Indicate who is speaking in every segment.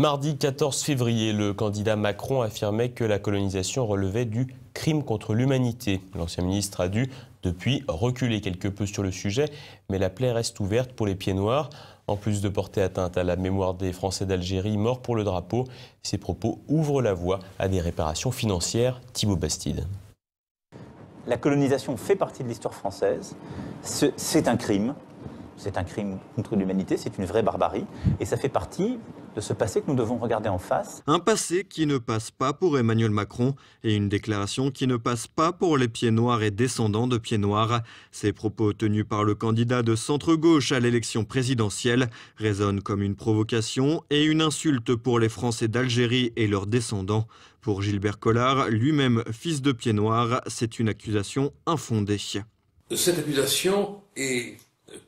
Speaker 1: Mardi 14 février, le candidat Macron affirmait que la colonisation relevait du crime contre l'humanité. L'ancien ministre a dû, depuis, reculer quelque peu sur le sujet, mais la plaie reste ouverte pour les pieds noirs. En plus de porter atteinte à la mémoire des Français d'Algérie morts pour le drapeau, ces propos ouvrent la voie à des réparations financières. Thibaut Bastide.
Speaker 2: La colonisation fait partie de l'histoire française. C'est un crime. C'est un crime contre l'humanité, c'est une vraie barbarie. Et ça fait partie de ce passé que nous devons regarder en face.
Speaker 3: Un passé qui ne passe pas pour Emmanuel Macron et une déclaration qui ne passe pas pour les pieds noirs et descendants de pieds noirs. Ces propos tenus par le candidat de centre-gauche à l'élection présidentielle résonnent comme une provocation et une insulte pour les Français d'Algérie et leurs descendants. Pour Gilbert Collard, lui-même fils de pieds noirs, c'est une accusation infondée.
Speaker 4: Cette accusation est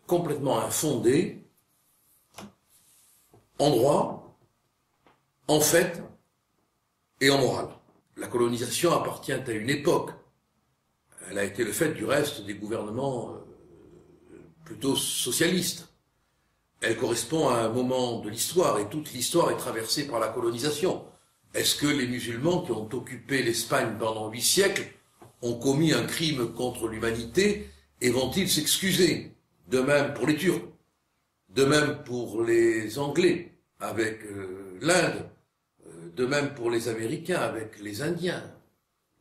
Speaker 4: complètement infondée en droit, en fait et en morale. La colonisation appartient à une époque. Elle a été le fait du reste des gouvernements plutôt socialistes. Elle correspond à un moment de l'histoire et toute l'histoire est traversée par la colonisation. Est-ce que les musulmans qui ont occupé l'Espagne pendant 8 siècles ont commis un crime contre l'humanité et vont-ils s'excuser? De même pour les Turcs, de même pour les Anglais avec l'Inde, de même pour les Américains avec les Indiens,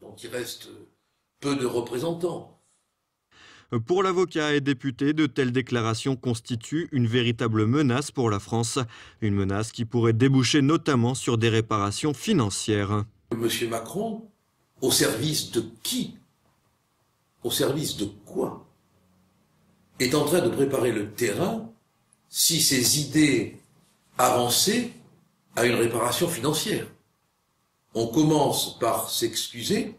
Speaker 4: dont il reste peu de représentants.
Speaker 3: Pour l'avocat et député, de telles déclarations constituent une véritable menace pour la France. Une menace qui pourrait déboucher notamment sur des réparations financières.
Speaker 4: Monsieur Macron, au service de qui? Au service de quoi? Est en train de préparer le terrain si ses idées avancées à une réparation financière. On commence par s'excuser,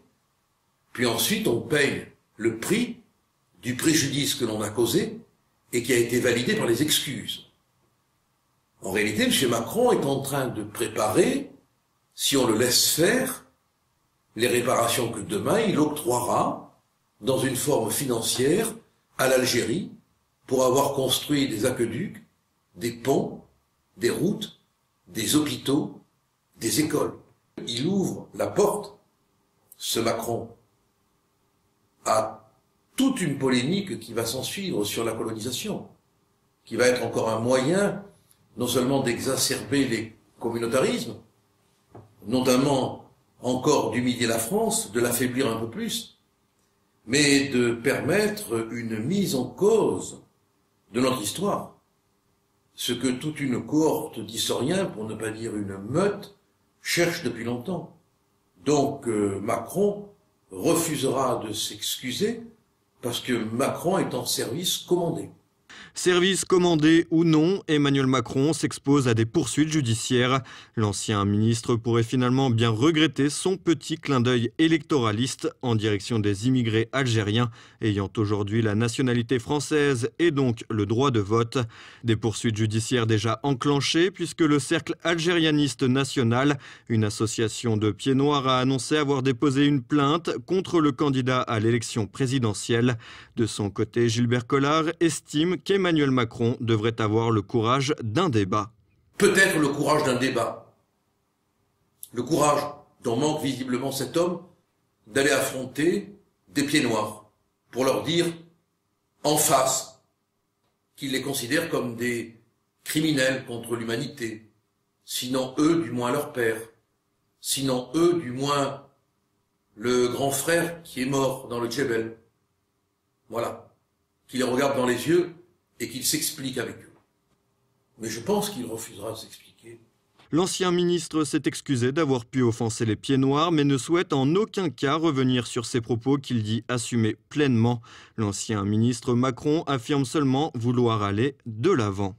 Speaker 4: puis ensuite on paye le prix du préjudice que l'on a causé et qui a été validé par les excuses. En réalité, M. Macron est en train de préparer, si on le laisse faire, les réparations que demain il octroiera dans une forme financière à l'Algérie pour avoir construit des aqueducs, des ponts, des routes, des hôpitaux, des écoles. Il ouvre la porte, ce Macron, à toute une polémique qui va s'ensuivre sur la colonisation, qui va être encore un moyen non seulement d'exacerber les communautarismes, notamment encore d'humilier la France, de l'affaiblir un peu plus, mais de permettre une mise en cause de notre histoire. Ce que toute une cohorte d'historiens, pour ne pas dire une meute, cherche depuis longtemps. Donc Macron refusera de s'excuser parce que Macron est en service commandé.
Speaker 3: Service commandé ou non, Emmanuel Macron s'expose à des poursuites judiciaires. L'ancien ministre pourrait finalement bien regretter son petit clin d'œil électoraliste en direction des immigrés algériens ayant aujourd'hui la nationalité française et donc le droit de vote. Des poursuites judiciaires déjà enclenchées puisque le Cercle algérianiste national, une association de pieds noirs, a annoncé avoir déposé une plainte contre le candidat à l'élection présidentielle. De son côté, Gilbert Collard estime qu'Emmanuel Macron devrait avoir le courage d'un débat.
Speaker 4: Peut-être le courage d'un débat. Le courage dont manque visiblement cet homme d'aller affronter des pieds noirs pour leur dire en face qu'il les considère comme des criminels contre l'humanité. Sinon eux, du moins leur père. Sinon eux, du moins le grand frère qui est mort dans le Djebel. Voilà. Qu'il les regarde dans les yeux et qu'il s'explique avec eux. Mais je pense qu'il refusera de s'expliquer.
Speaker 3: L'ancien ministre s'est excusé d'avoir pu offenser les pieds noirs, mais ne souhaite en aucun cas revenir sur ses propos qu'il dit assumer pleinement. L'ancien ministre Macron affirme seulement vouloir aller de l'avant.